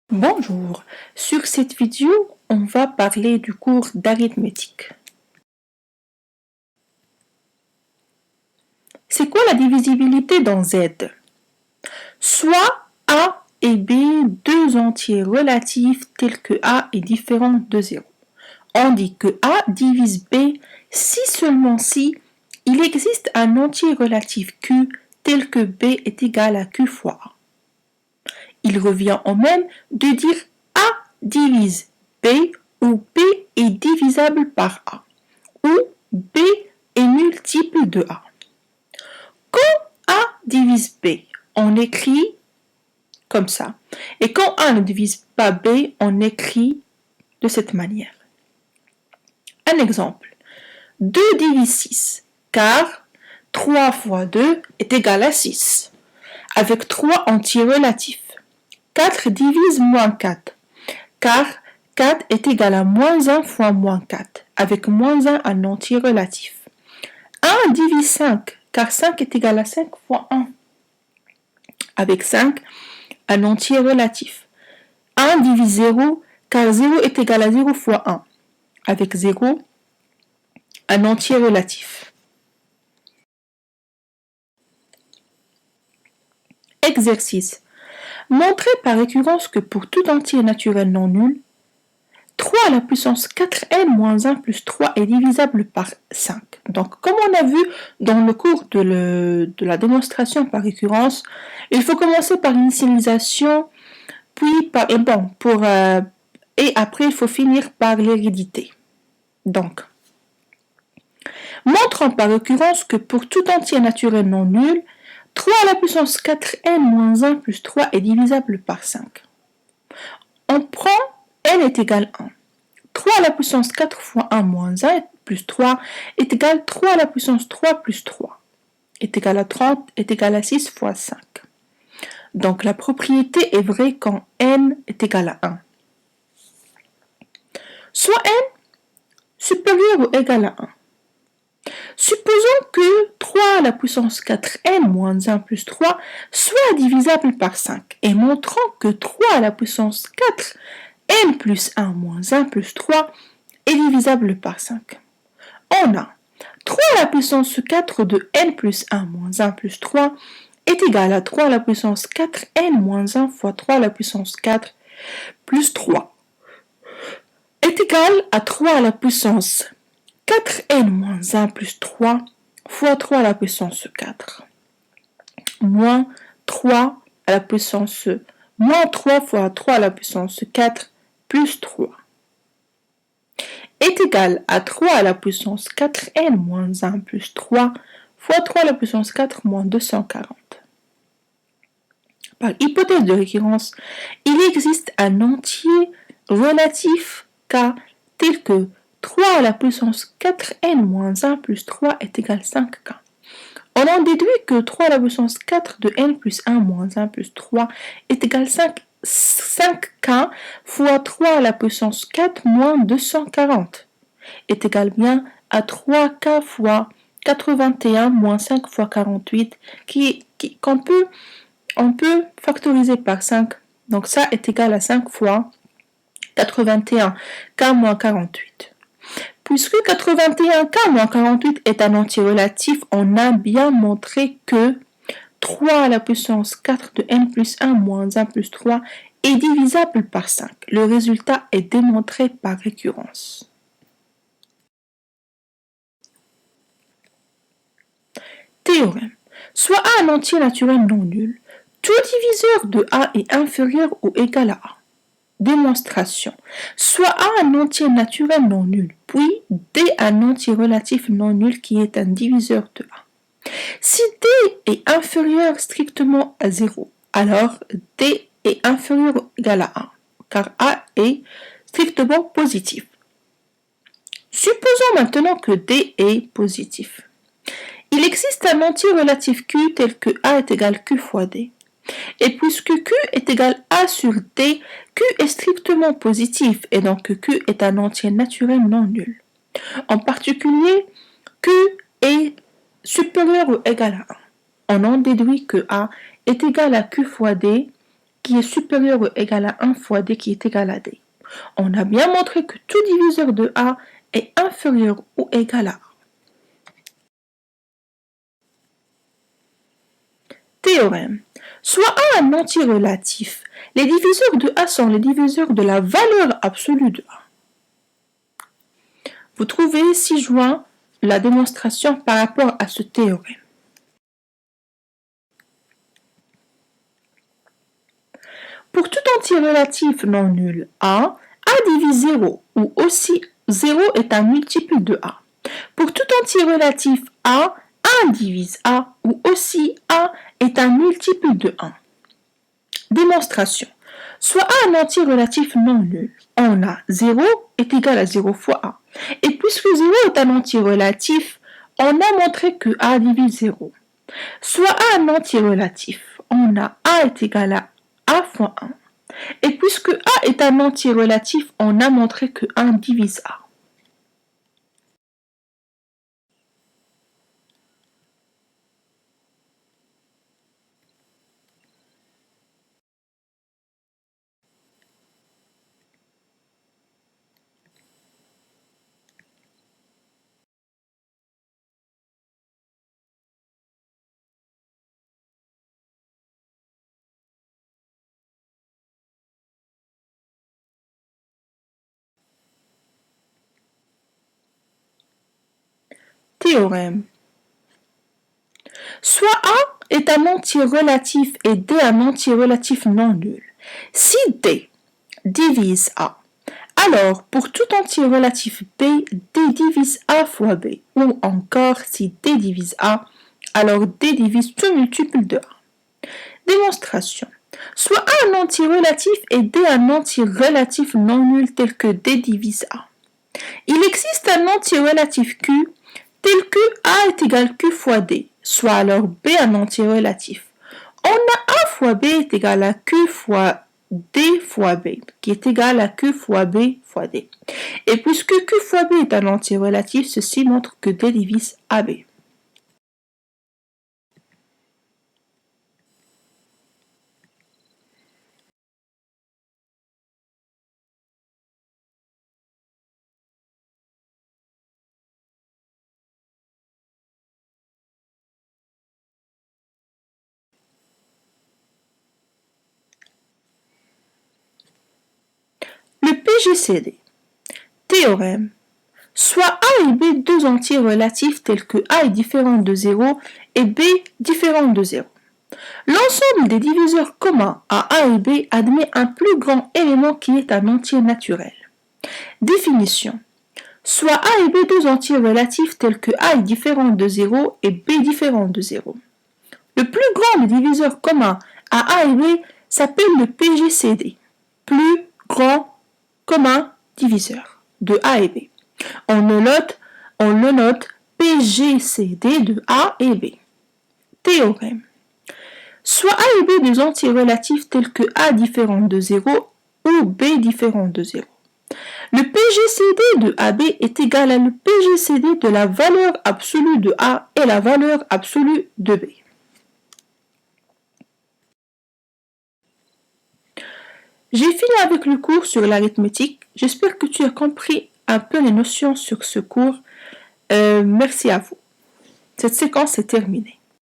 Bonjour, sur cette vidéo, on va parler du cours d'arithmétique. C'est quoi la divisibilité dans Z? Soit A et B, deux entiers relatifs tels que A est différent de 0. On dit que A divise B si seulement si il existe un entier relatif Q tel que B est égal à Q fois A. Il revient au même de dire A divise B où B est divisable par A, ou B est multiple de A. Quand A divise B, on écrit comme ça. Et quand A ne divise pas B, on écrit de cette manière. Un exemple. 2 divise 6, car 3 fois 2 est égal à 6, avec 3 entiers relatifs. 4 divise moins 4, car 4 est égal à moins 1 fois moins 4, avec moins 1 un entier relatif. 1 divise 5, car 5 est égal à 5 fois 1, avec 5 un entier relatif. 1 divise 0, car 0 est égal à 0 fois 1, avec 0 un entier relatif. Exercice. Montrez par récurrence que pour tout entier naturel non nul, 3 à la puissance 4n moins 1 plus 3 est divisable par 5. Donc, comme on a vu dans le cours de la démonstration par récurrence, il faut commencer par l'initialisation, puis par, et après il faut finir par l'hérédité. Donc, montrons par récurrence que pour tout entier naturel non nul, 3 à la puissance 4n moins 1 plus 3 est divisable par 5. On prend n est égal à 1. 3 à la puissance 4 fois 1 moins 1 plus 3 est égal à 3 à la puissance 3 plus 3 est égal à 30 est égal à 6 fois 5. Donc la propriété est vraie quand n est égal à 1. Soit n supérieur ou égal à 1. Supposons que 3 à la puissance 4n moins 1 plus 3 soit divisable par 5 et montrons que 3 à la puissance 4 n plus 1 moins 1 plus 3 est divisable par 5. On a 3 à la puissance 4 de n plus 1 moins 1 plus 3 est égal à 3 à la puissance 4n moins 1 fois 3 à la puissance 4 plus 3 est égal à 3 à la puissance 4n moins 1 plus 3 fois 3 à la puissance 4 moins 3 à la puissance moins 3 fois 3 à la puissance 4 plus 3 est égal à 3 à la puissance 4n moins 1 plus 3 fois 3 à la puissance 4 moins 240. Par hypothèse de récurrence, il existe un entier relatif K tel que 3 à la puissance 4n moins 1 plus 3 est égal à 5K. On en déduit que 3 à la puissance 4 de n plus 1 moins 1 plus 3 est égal à 5K fois 3 à la puissance 4 moins 240 est égal bien à 3K fois 81 moins 5 fois 48 on peut factoriser par 5. Donc ça est égal à 5 fois 81, K moins 48. Puisque 81K moins 48 est un entier relatif, on a bien montré que 3 à la puissance 4 de n plus 1 moins 1 plus 3 est divisable par 5. Le résultat est démontré par récurrence. Théorème. Soit A un entier naturel non nul, tout diviseur de A est inférieur ou égal à A. Démonstration. Soit A un entier naturel non nul, puis D un entier relatif non nul qui est un diviseur de A. Si D est inférieur strictement à 0, alors D est inférieur ou égal à A, car A est strictement positif. Supposons maintenant que D est positif. Il existe un entier relatif Q tel que A est égal à Q fois D. Et puisque Q est égal à A sur D, Q est strictement positif et donc Q est un entier naturel non nul. En particulier, Q est supérieur ou égal à 1. On en déduit que A est égal à Q fois D, qui est supérieur ou égal à 1 fois D qui est égal à D. On a bien montré que tout diviseur de A est inférieur ou égal à A. Théorème. Soit A un entier relatif, les diviseurs de A sont les diviseurs de la valeur absolue de A. Vous trouvez ci-joint la démonstration par rapport à ce théorème. Pour tout entier relatif non nul A divise 0, ou aussi 0 est un multiple de A. Pour tout entier relatif A divise A, ou aussi A est un multiple de 1. Démonstration. Soit A un entier relatif non nul, on a 0 est égal à 0 fois A. Et puisque 0 est un entier relatif, on a montré que A divise 0. Soit A un entier relatif, on a A est égal à A fois 1. Et puisque A est un entier relatif, on a montré que 1 divise A. Théorème. Soit A est un entier relatif et D un entier relatif non nul. Si D divise A, alors pour tout entier relatif B, D divise A fois B. Ou encore, si D divise A, alors D divise tout multiple de A. Démonstration. Soit A un entier relatif et D un entier relatif non nul tel que D divise A. Il existe un entier relatif Q tel que A est égal Q fois D, soit alors B un entier relatif. On a A fois B est égal à Q fois D fois B, qui est égal à Q fois B fois D. Et puisque Q fois B est un entier relatif, ceci montre que D divise AB. Le PGCD. Théorème. Soit A et B deux entiers relatifs tels que A est différent de 0 et B différent de 0. L'ensemble des diviseurs communs à A et B admet un plus grand élément qui est un entier naturel. Définition. Soit A et B deux entiers relatifs tels que A est différent de 0 et B différent de 0. Le plus grand des diviseurs communs à A et B s'appelle le PGCD. Plus grand commun diviseur de A et B. On le note PGCD de A et B. Théorème. Soit A et B des entiers relatifs tels que A différent de 0 ou B différent de 0. Le PGCD de AB est égal à le PGCD de la valeur absolue de A et la valeur absolue de B. J'ai fini avec le cours sur l'arithmétique. J'espère que tu as compris un peu les notions sur ce cours. Merci à vous. Cette séquence est terminée.